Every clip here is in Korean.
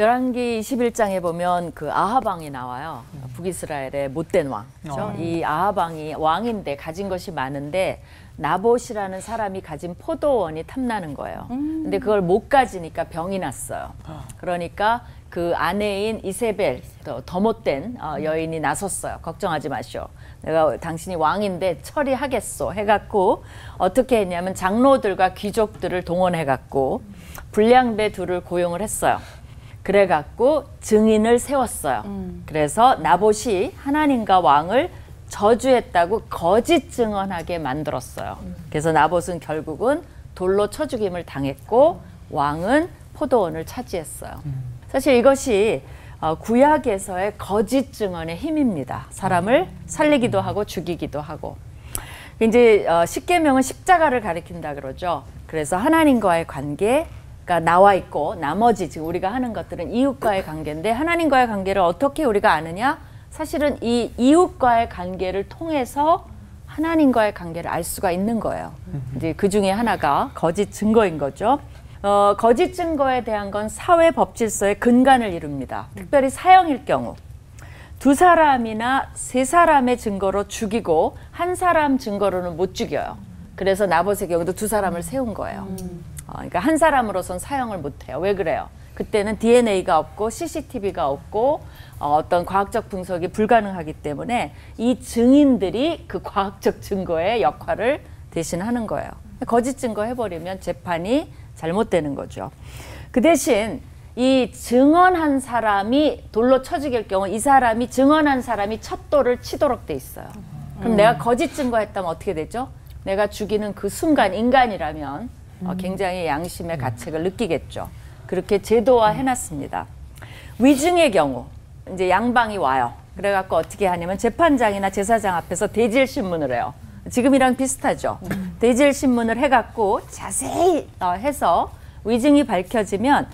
열왕기 21장에 보면 그 아합 왕이 나와요. 북이스라엘의 못된 왕. 그렇죠? 이 아합 왕이 왕인데 가진 것이 많은데 나봇이라는 사람이 가진 포도원이 탐나는 거예요. 근데 그걸 못 가지니까 병이 났어요. 그러니까 그 아내인 이세벨, 더 못된 여인이 나섰어요. 걱정하지 마시오. 내가 당신이 왕인데 처리하겠소 해갖고 어떻게 했냐면 장로들과 귀족들을 동원해갖고 불량배 둘을 고용을 했어요. 그래갖고 증인을 세웠어요. 그래서 나봇이 하나님과 왕을 저주했다고 거짓 증언하게 만들었어요. 그래서 나봇은 결국은 돌로 쳐 죽임을 당했고 왕은 포도원을 차지했어요. 사실 이것이 구약에서의 거짓 증언의 힘입니다. 사람을 살리기도 하고 죽이기도 하고. 이제 십계명은 십자가를 가리킨다 그러죠. 그래서 하나님과의 관계가 나와 있고 나머지 지금 우리가 하는 것들은 이웃과의 관계인데 하나님과의 관계를 어떻게 우리가 아느냐? 사실은 이 이웃과의 관계를 통해서 하나님과의 관계를 알 수가 있는 거예요. 이제 그 중에 하나가 거짓 증거인 거죠. 거짓 증거에 대한 건 사회 법질서의 근간을 이룹니다. 특별히 사형일 경우 2사람이나 3사람의 증거로 죽이고 1사람 증거로는 못 죽여요. 그래서 나봇의 경우도 2사람을 세운 거예요. 그러니까 1사람으로선 사형을 못 해요. 왜 그래요? 그때는 DNA가 없고 CCTV가 없고 어떤 과학적 분석이 불가능하기 때문에 이 증인들이 그 과학적 증거의 역할을 대신하는 거예요. 거짓 증거 해버리면 재판이 잘못되는 거죠. 그 대신 이 증언한 사람이 돌로 쳐 죽일 경우 이 사람이 증언한 사람이 첫 돌을 치도록 돼 있어요. 그럼 내가 거짓 증거했다면 어떻게 되죠? 내가 죽이는 그 순간 인간이라면 굉장히 양심의 가책을 느끼겠죠. 그렇게 제도화 해놨습니다. 위증의 경우 이제 양방이 와요. 그래갖고 어떻게 하냐면 재판장이나 제사장 앞에서 대질 신문을 해요. 지금이랑 비슷하죠. 대질 신문을 해갖고 자세히 해서 위증이 밝혀지면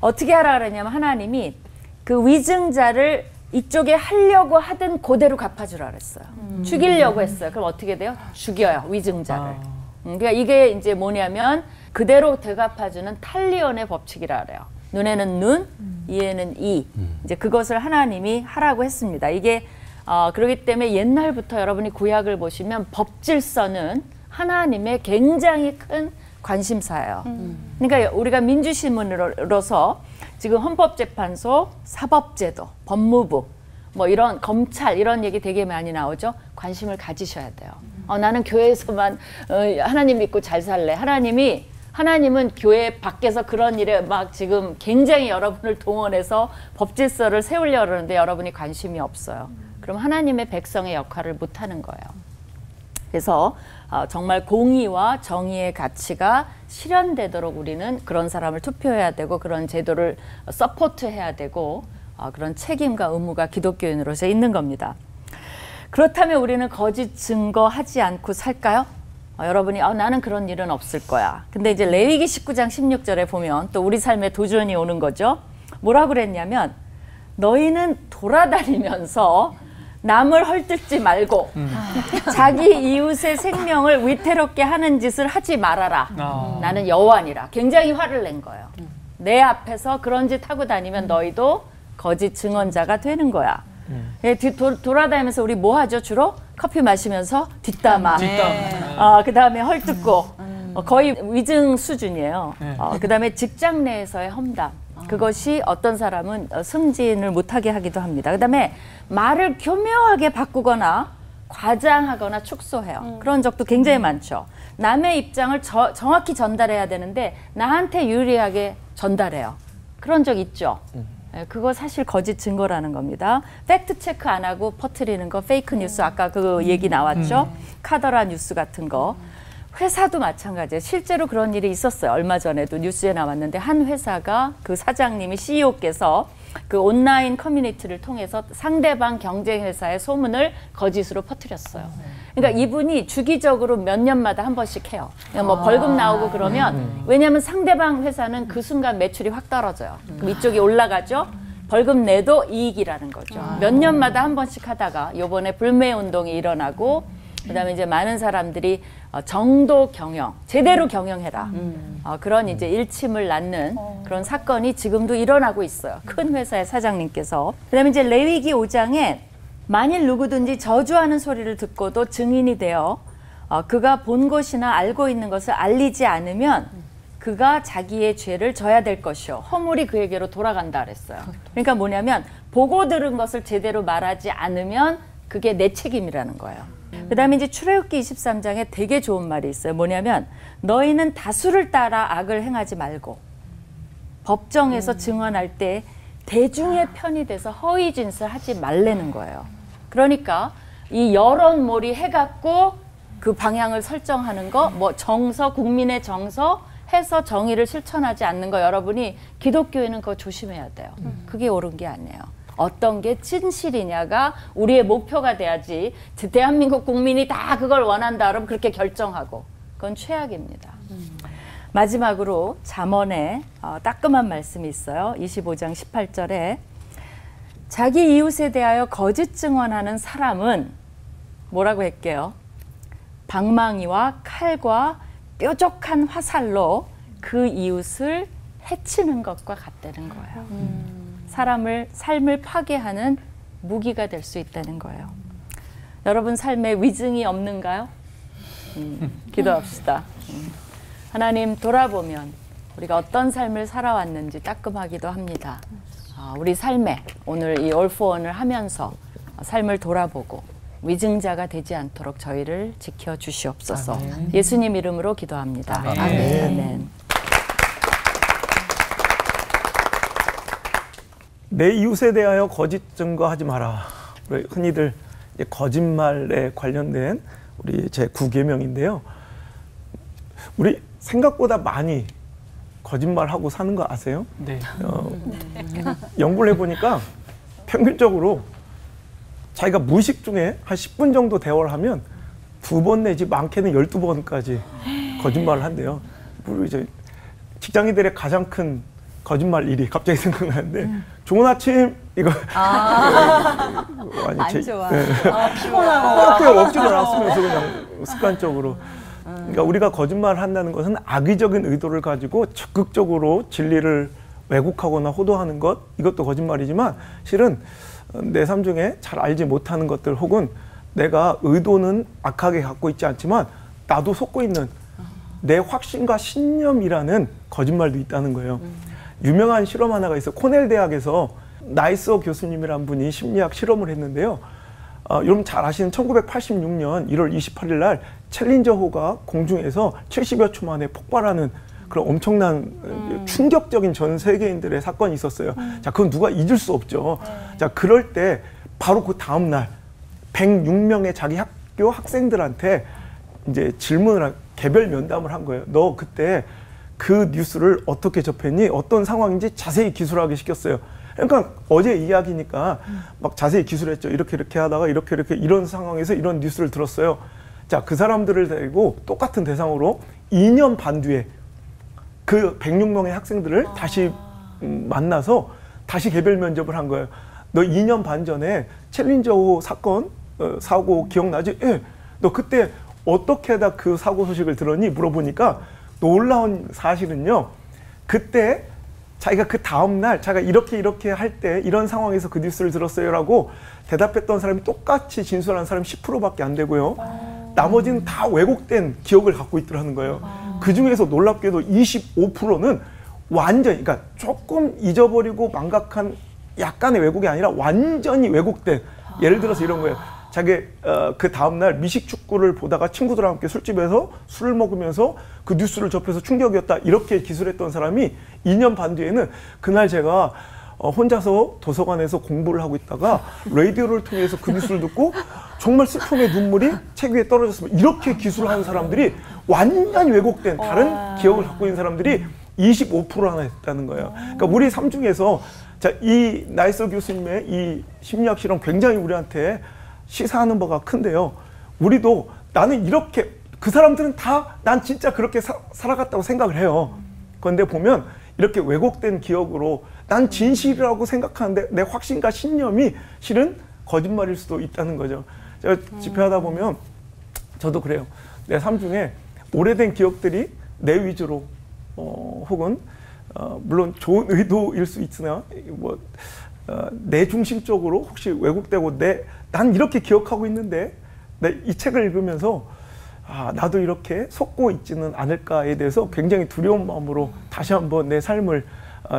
어떻게 하라 그러냐면 하나님이 그 위증자를 이쪽에 하려고 하든 그대로 갚아주라 그랬어요. 죽이려고 했어요. 그럼 어떻게 돼요? 죽여요, 위증자를. 그러니까 이게 이제 뭐냐면 그대로 되갚아주는 탈리온의 법칙이라 그래요. 눈에는 눈, 이에는 이. 이제 그것을 하나님이 하라고 했습니다. 이게 그렇기 때문에 옛날부터 여러분이 구약을 보시면 법질서는 하나님의 굉장히 큰 관심사예요. 그러니까 우리가 민주시민으로서 지금 헌법재판소, 사법제도, 법무부, 뭐 이런 검찰 이런 얘기 되게 많이 나오죠. 관심을 가지셔야 돼요. 나는 교회에서만 하나님 믿고 잘 살래. 하나님은 교회 밖에서 그런 일에 막 지금 굉장히 여러분을 동원해서 법질서를 세우려고 그러는데 여러분이 관심이 없어요. 그럼 하나님의 백성의 역할을 못하는 거예요. 그래서 정말 공의와 정의의 가치가 실현되도록 우리는 그런 사람을 투표해야 되고 그런 제도를 서포트해야 되고 그런 책임과 의무가 기독교인으로서 있는 겁니다. 그렇다면 우리는 거짓 증거하지 않고 살까요? 여러분이 나는 그런 일은 없을 거야. 근데 이제 레위기 19장 16절에 보면 또 우리 삶에 도전이 오는 거죠. 뭐라고 그랬냐면 너희는 돌아다니면서 남을 헐뜯지 말고 자기 이웃의 생명을 위태롭게 하는 짓을 하지 말아라. 나는 여호와니라. 굉장히 화를 낸 거예요. 내 앞에서 그런 짓 하고 다니면 너희도 거짓 증언자가 되는 거야. 돌아다니면서 우리 뭐 하죠? 주로 커피 마시면서 뒷담화. 그 다음에 헐뜯고 거의 위증 수준이에요. 그 다음에 직장 내에서의 험담. 그것이 어떤 사람은 승진을 못하게 하기도 합니다. 그 다음에 말을 교묘하게 바꾸거나 과장하거나 축소해요. 그런 적도 굉장히 많죠. 남의 입장을 정확히 전달해야 되는데 나한테 유리하게 전달해요. 그런 적 있죠. 그거 사실 거짓 증거라는 겁니다. 팩트 체크 안 하고 퍼뜨리는 거 페이크 뉴스 아까 그 얘기 나왔죠. 카더라 뉴스 같은 거. 회사도 마찬가지예요. 실제로 그런 일이 있었어요. 얼마 전에도 뉴스에 나왔는데 한 회사가 그 사장님이 CEO께서 그 온라인 커뮤니티를 통해서 상대방 경쟁 회사의 소문을 거짓으로 퍼뜨렸어요. 그러니까 이분이 주기적으로 몇 년마다 한 번씩 해요. 그러니까 뭐 벌금 나오고 그러면 왜냐하면 상대방 회사는 그 순간 매출이 확 떨어져요. 그럼 이쪽이 올라가죠. 벌금 내도 이익이라는 거죠. 몇 년마다 한 번씩 하다가 요번에 불매 운동이 일어나고 그다음에 이제 많은 사람들이 정도 경영, 제대로 경영해라. 그런 이제 일침을 낳는 그런 사건이 지금도 일어나고 있어요. 큰 회사의 사장님께서. 그다음에 이제 레위기 5장에 만일 누구든지 저주하는 소리를 듣고도 증인이 되어 그가 본 것이나 알고 있는 것을 알리지 않으면 그가 자기의 죄를 져야 될 것이요 허물이 그에게로 돌아간다 그랬어요. 그러니까 뭐냐면 보고 들은 것을 제대로 말하지 않으면 그게 내 책임이라는 거예요. 그 다음에 이제 출애굽기 23장에 되게 좋은 말이 있어요. 뭐냐면 너희는 다수를 따라 악을 행하지 말고 법정에서 증언할 때 대중의 편이 돼서 허위 진술하지 말라는 거예요. 그러니까 이 여론몰이 해갖고 그 방향을 설정하는 거, 뭐 정서, 국민의 정서 해서 정의를 실천하지 않는 거 여러분이 기독교인은 그거 조심해야 돼요. 그게 옳은 게 아니에요. 어떤 게 진실이냐가 우리의 목표가 돼야지 대한민국 국민이 다 그걸 원한다 그러면 그렇게 결정하고 그건 최악입니다. 마지막으로 잠언에 따끔한 말씀이 있어요. 25장 18절에 자기 이웃에 대하여 거짓 증언하는 사람은 뭐라고 할게요? 방망이와 칼과 뾰족한 화살로 그 이웃을 해치는 것과 같다는 거예요. 사람을 삶을 파괴하는 무기가 될 수 있다는 거예요. 여러분 삶에 위증이 없는가요? 기도합시다. 하나님 돌아보면 우리가 어떤 삶을 살아왔는지 따끔하기도 합니다. 우리 삶에 오늘 이 올포원을 하면서 삶을 돌아보고 위증자가 되지 않도록 저희를 지켜주시옵소서. 아멘. 예수님 이름으로 기도합니다. 아멘. 아멘. 아멘. 내 이웃에 대하여 거짓 증거하지 마라. 흔히들 이제 거짓말에 관련된 우리 제 9계명인데요. 우리 생각보다 많이 거짓말하고 사는 거 아세요? 네. 연구를 해보니까 평균적으로 자기가 무의식 중에 한 10분 정도 대화를 하면 2번 내지 많게는 12번까지 거짓말을 한대요. 우리 이제 직장인들의 가장 큰 거짓말 일이 갑자기 생각나는데 좋은 아침 이거 안 좋아. 네. 피곤하고 억지로 나왔으면서 그냥 습관적으로. 그러니까 우리가 거짓말을 한다는 것은 악의적인 의도를 가지고 적극적으로 진리를 왜곡하거나 호도하는 것, 이것도 거짓말이지만 실은 내 삶 중에 잘 알지 못하는 것들 혹은 내가 의도는 악하게 갖고 있지 않지만 나도 속고 있는 내 확신과 신념이라는 거짓말도 있다는 거예요. 유명한 실험 하나가 있어. 코넬 대학에서 나이서 교수님이란 분이 심리학 실험을 했는데요. 여러분 잘 아시는 1986년 1월 28일 날 챌린저호가 공중에서 70여 초 만에 폭발하는 그런 엄청난 충격적인 전 세계인들의 사건이 있었어요. 자, 그건 누가 잊을 수 없죠. 자, 그럴 때 바로 그 다음 날 106명의 자기 학교 학생들한테 이제 질문을 개별 면담을 한 거예요. 너 그때 그 뉴스를 어떻게 접했니? 어떤 상황인지 자세히 기술하게 시켰어요. 그러니까 어제 이야기니까 막 자세히 기술했죠. 이렇게 하다가 이렇게 이런 상황에서 이런 뉴스를 들었어요. 자, 그 사람들을 데리고 똑같은 대상으로 2년 반 뒤에 그 106명의 학생들을 다시 만나서 다시 개별 면접을 한 거예요. 너 2년 반 전에 챌린저호 사건 사고 기억나지? 예. 너 그때 어떻게 하다 그 사고 소식을 들었니? 물어보니까 놀라운 사실은요. 그때 자기가 그 다음날 자기가 이렇게 할 때 이런 상황에서 그 뉴스를 들었어요라고 대답했던 사람이 똑같이 진술한 사람이 10%밖에 안 되고요. 나머지는 다 왜곡된 기억을 갖고 있더라는 거예요. 그중에서 놀랍게도 25%는 완전히, 그러니까 조금 잊어버리고 망각한 약간의 왜곡이 아니라 완전히 왜곡된, 예를 들어서 이런 거예요. 자기 그 다음날 미식축구를 보다가 친구들과 함께 술집에서 술을 먹으면서 그 뉴스를 접해서 충격이었다, 이렇게 기술했던 사람이 2년 반 뒤에는 그날 제가 혼자서 도서관에서 공부를 하고 있다가 라디오를 통해서 그 뉴스를 듣고 정말 슬픔의 눈물이 책 위에 떨어졌습니다. 이렇게 기술하는 사람들이 완전히 왜곡된 다른 기억을 갖고 있는 사람들이 25%나 됐다는 거예요. 그러니까 우리 삶 중에서 자, 이 나이서 교수님의 이 심리학 실험 굉장히 우리한테 시사하는 바가 큰데요. 우리도 나는 이렇게, 그 사람들은 다 난 진짜 그렇게 살아갔다고 생각을 해요. 그런데 보면 이렇게 왜곡된 기억으로 난 진실이라고 생각하는데 내 확신과 신념이 실은 거짓말일 수도 있다는 거죠. 제가 집회하다 보면 저도 그래요. 내 삶 중에 오래된 기억들이 내 위주로 혹은 물론 좋은 의도일 수 있으나 뭐 내 중심적으로 혹시 왜곡되고 난 이렇게 기억하고 있는데 이 책을 읽으면서 나도 이렇게 속고 있지는 않을까에 대해서 굉장히 두려운 마음으로 다시 한번 내 삶을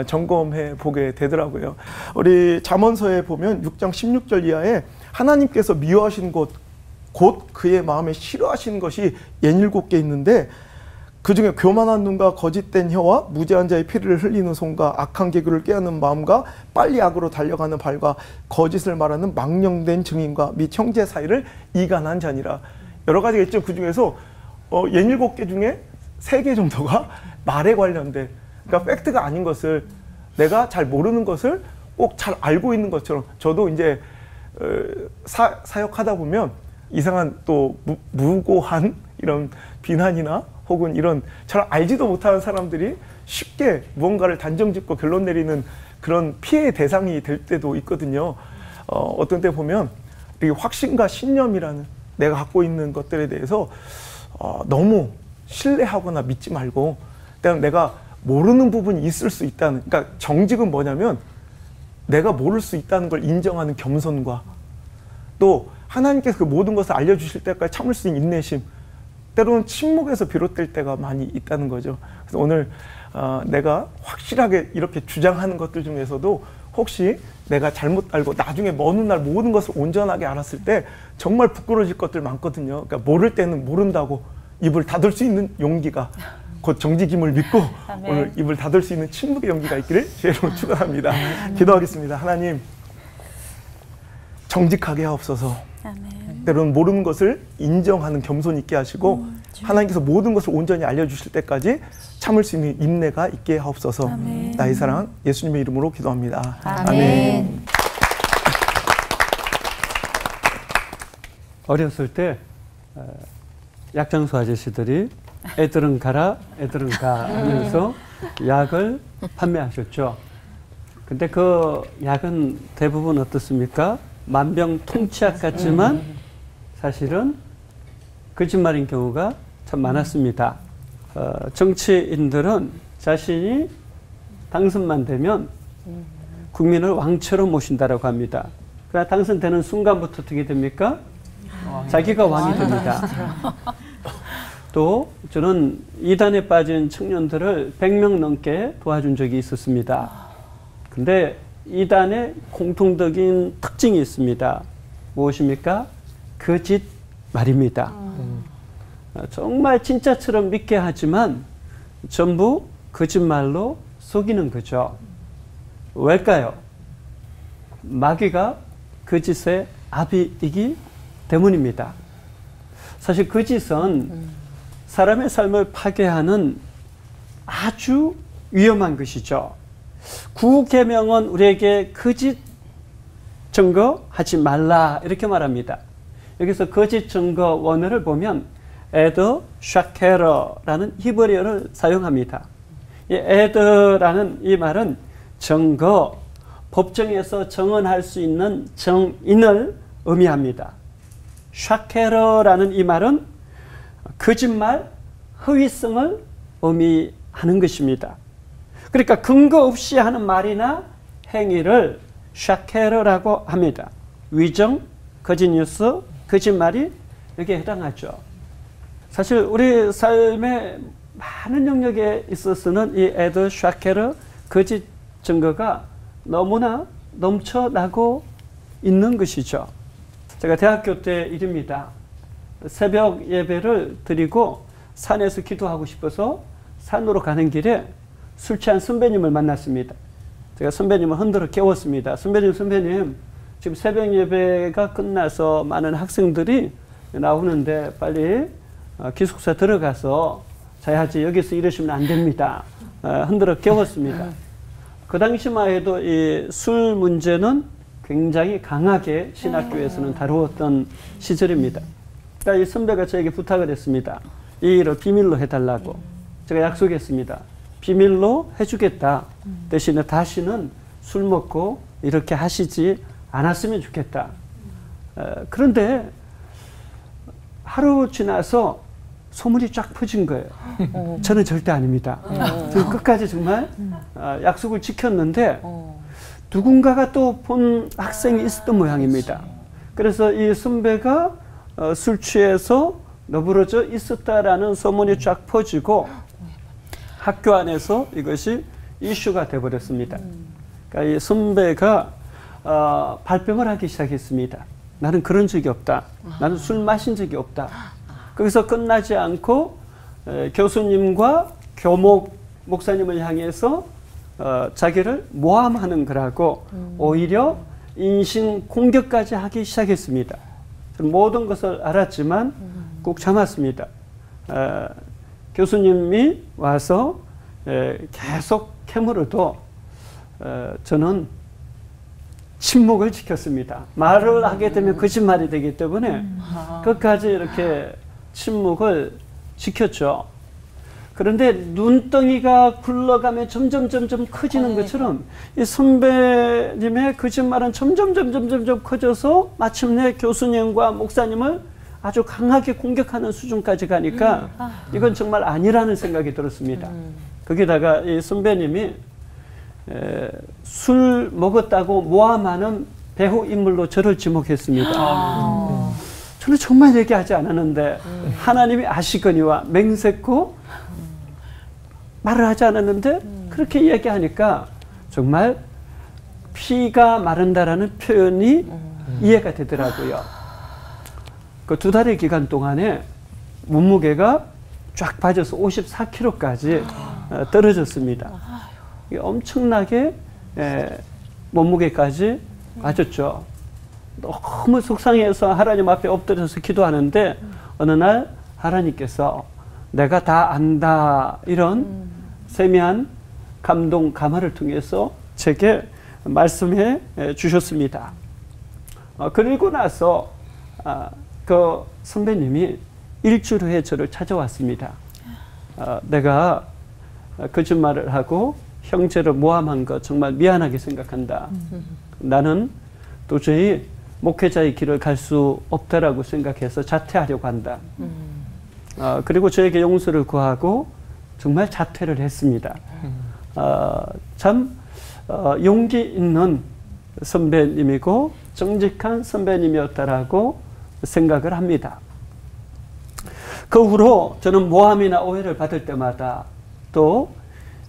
점검해 보게 되더라고요. 우리 잠언서에 보면 6장 16절 이하에 하나님께서 미워하시는 것 곧 그의 마음에 싫어하시는 것이 67개 있는데 그중에 교만한 눈과 거짓된 혀와 무죄한 자의 피를 흘리는 손과 악한 계교를 꾀하는 마음과 빨리 악으로 달려가는 발과 거짓을 말하는 망령된 증인과 및 형제 사이를 이간한 자니라. 여러 가지가 있죠. 그중에서 67개 중에 3개 정도가 말에 관련된, 그러니까 팩트가 아닌 것을, 내가 잘 모르는 것을 꼭 잘 알고 있는 것처럼. 저도 이제 사역하다 보면 이상한 또 무고한 이런 비난이나 혹은 이런 잘 알지도 못하는 사람들이 쉽게 무언가를 단정짓고 결론 내리는 그런 피해의 대상이 될 때도 있거든요. 어떤 때 보면 이 확신과 신념이라는 내가 갖고 있는 것들에 대해서 너무 신뢰하거나 믿지 말고, 때로는 내가 모르는 부분이 있을 수 있다는, 그러니까 정직은 뭐냐면 내가 모를 수 있다는 걸 인정하는 겸손과, 또 하나님께서 그 모든 것을 알려주실 때까지 참을 수 있는 인내심, 때로는 침묵에서 비롯될 때가 많이 있다는 거죠. 그래서 오늘 내가 확실하게 이렇게 주장하는 것들 중에서도 혹시 내가 잘못 알고 나중에 먼 훗날 모든 것을 온전하게 알았을 때 정말 부끄러워질 것들 많거든요. 그러니까 모를 때는 모른다고 입을 닫을 수 있는 용기가 곧 정직임을 믿고 오늘 입을 닫을 수 있는 침묵의 용기가 있기를 주의로 축원합니다. 기도하겠습니다. 하나님, 정직하게 하옵소서. 때로는 모르는 것을 인정하는 겸손이 있게 하시고 하나님께서 모든 것을 온전히 알려주실 때까지 참을 수 있는 인내가 있게 하옵소서. 나의 사랑 예수님의 이름으로 기도합니다. 아멘. 어렸을 때 약장수 아저씨들이 애들은 가라, 애들은 가 하면서 약을 판매하셨죠. 근데 그 약은 대부분 어떻습니까? 만병통치약 같지만 사실은 거짓말인 경우가 참 많았습니다. 정치인들은 자신이 당선만 되면 국민을 왕처럼 모신다라고 합니다. 그러나 당선되는 순간부터 어떻게 됩니까? 자기가 왕이 됩니다. 또 저는 이단에 빠진 청년들을 100명 넘게 도와준 적이 있었습니다. 근데 이단의 공통적인 특징이 있습니다. 무엇입니까? 거짓말입니다. 정말 진짜처럼 믿게 하지만 전부 거짓말로 속이는 거죠. 왜일까요? 마귀가 거짓의 아비이기 때문입니다. 사실 거짓은 사람의 삶을 파괴하는 아주 위험한 것이죠. 구계명은 우리에게 거짓 증거하지 말라 이렇게 말합니다. 여기서 거짓 증거 원어를 보면 에드 샤케러라는 히브리어를 사용합니다. 이 에드라는 이 말은 증거, 법정에서 정언할 수 있는 정인을 의미합니다. 샤케러라는 이 말은 거짓말, 허위성을 의미하는 것입니다. 그러니까 근거 없이 하는 말이나 행위를 샤케러라고 합니다. 위정, 거짓 뉴스, 거짓말이 여기에 해당하죠. 사실 우리 삶의 많은 영역에 있어서는 이 에드 샤케러, 거짓 증거가 너무나 넘쳐나고 있는 것이죠. 제가 대학교 때 일입니다. 새벽 예배를 드리고 산에서 기도하고 싶어서 산으로 가는 길에 술 취한 선배님을 만났습니다. 제가 선배님을 흔들어 깨웠습니다. 선배님, 지금 새벽 예배가 끝나서 많은 학생들이 나오는데 빨리 기숙사 들어가서 자야지 여기서 이러시면 안 됩니다. 흔들어 깨웠습니다. 그 당시만 해도 이 술 문제는 굉장히 강하게 신학교에서는 다루었던 시절입니다. 그러니까 이 선배가 저에게 부탁을 했습니다. 이 일을 비밀로 해달라고. 제가 약속했습니다. 비밀로 해주겠다. 대신에 다시는 술 먹고 이렇게 하시지 않았으면 좋겠다. 그런데 하루 지나서 소문이 쫙 퍼진 거예요. 저는 절대 아닙니다. 저는 끝까지 정말 약속을 지켰는데 누군가가 또 본 학생이 있었던 모양입니다. 그래서 이 선배가 술 취해서 너부러져 있었다라는 소문이 쫙 퍼지고 학교 안에서 이것이 이슈가 되어버렸습니다. 그러니까 이 선배가 발뺌을 하기 시작했습니다. 나는 그런 적이 없다. 나는 술 마신 적이 없다. 거기서 끝나지 않고 교수님과 교목 목사님을 향해서 자기를 모함하는 거라고 오히려 인신 공격까지 하기 시작했습니다. 저는 모든 것을 알았지만 꼭 참았습니다. 교수님이 와서 계속 캐물어도 저는 침묵을 지켰습니다. 말을 하게 되면 거짓말이 되기 때문에 끝까지 이렇게 침묵을 지켰죠. 그런데 눈덩이가 굴러가면 점점 커지는 것처럼 이 선배님의 거짓말은 점점 커져서 마침내 교수님과 목사님을 아주 강하게 공격하는 수준까지 가니까 이건 정말 아니라는 생각이 들었습니다. 거기다가 이 선배님이 술 먹었다고 모함하는 배후 인물로 저를 지목했습니다. 저는 정말 얘기하지 않았는데 하나님이 아시거니와 맹세코 말을 하지 않았는데 그렇게 얘기하니까 정말 피가 마른다라는 표현이 이해가 되더라고요. 그 2달의 기간 동안에 몸무게가 쫙 빠져서 54kg까지 떨어졌습니다. 엄청나게 몸무게까지 빠졌죠. 너무 속상해서 하나님 앞에 엎드려서 기도하는데 어느 날 하나님께서 내가 다 안다 이런 세미한 감동 감화를 통해서 제게 말씀해 주셨습니다. 그리고 나서 그 선배님이 일주일 후에 저를 찾아왔습니다. 내가 거짓말을 하고 형제를 모함한 거 정말 미안하게 생각한다. 나는 도저히 목회자의 길을 갈 수 없다라고 생각해서 자퇴하려고 한다. 그리고 저에게 용서를 구하고 정말 자퇴를 했습니다. 참 용기 있는 선배님이고 정직한 선배님이었다라고 생각을 합니다. 그 후로 저는 모함이나 오해를 받을 때마다 또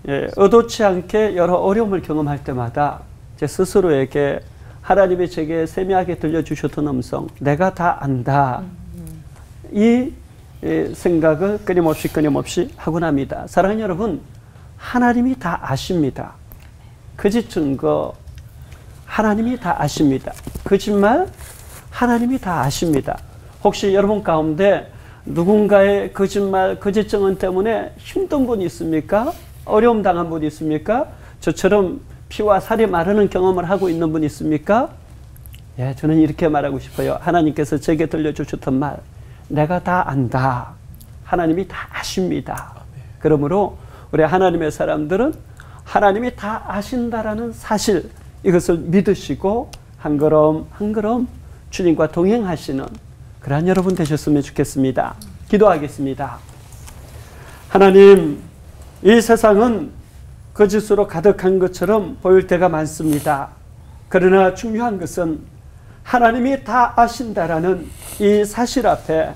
의도치 않게 여러 어려움을 경험할 때마다 제 스스로에게 하나님이 제게 세미하게 들려주셨던 음성, 내가 다 안다. 이 생각을 끊임없이 하곤 합니다. 사랑하는 여러분, 하나님이 다 아십니다. 거짓 증거 하나님이 다 아십니다. 거짓말 하나님이 다 아십니다. 혹시 여러분 가운데 누군가의 거짓말, 거짓 증언 때문에 힘든 분이 있습니까? 어려움 당한 분이 있습니까? 저처럼 피와 살이 마르는 경험을 하고 있는 분이 있습니까? 예, 저는 이렇게 말하고 싶어요. 하나님께서 제게 들려주셨던 말, 내가 다 안다. 하나님이 다 아십니다. 그러므로 우리 하나님의 사람들은 하나님이 다 아신다라는 사실, 이것을 믿으시고 한 걸음 한 걸음 주님과 동행하시는 그러한 여러분 되셨으면 좋겠습니다. 기도하겠습니다. 하나님, 이 세상은 거짓으로 가득한 것처럼 보일 때가 많습니다. 그러나 중요한 것은 하나님이 다 아신다라는 이 사실 앞에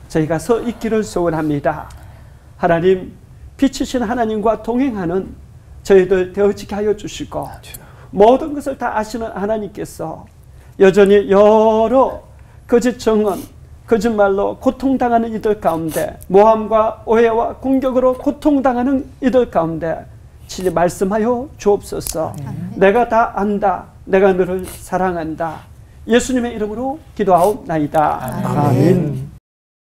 저희가 서 있기를 소원합니다. 하나님, 빛이신 하나님과 동행하는 저희들 되어지게 하여 주시고 모든 것을 다 아시는 하나님께서 여전히 여러 거짓 증언, 거짓말로 고통당하는 이들 가운데, 모함과 오해와 공격으로 고통당하는 이들 가운데 친히 말씀하여 주옵소서. 내가 다 안다. 내가 너를 사랑한다. 예수님의 이름으로 기도하옵나이다. 아멘.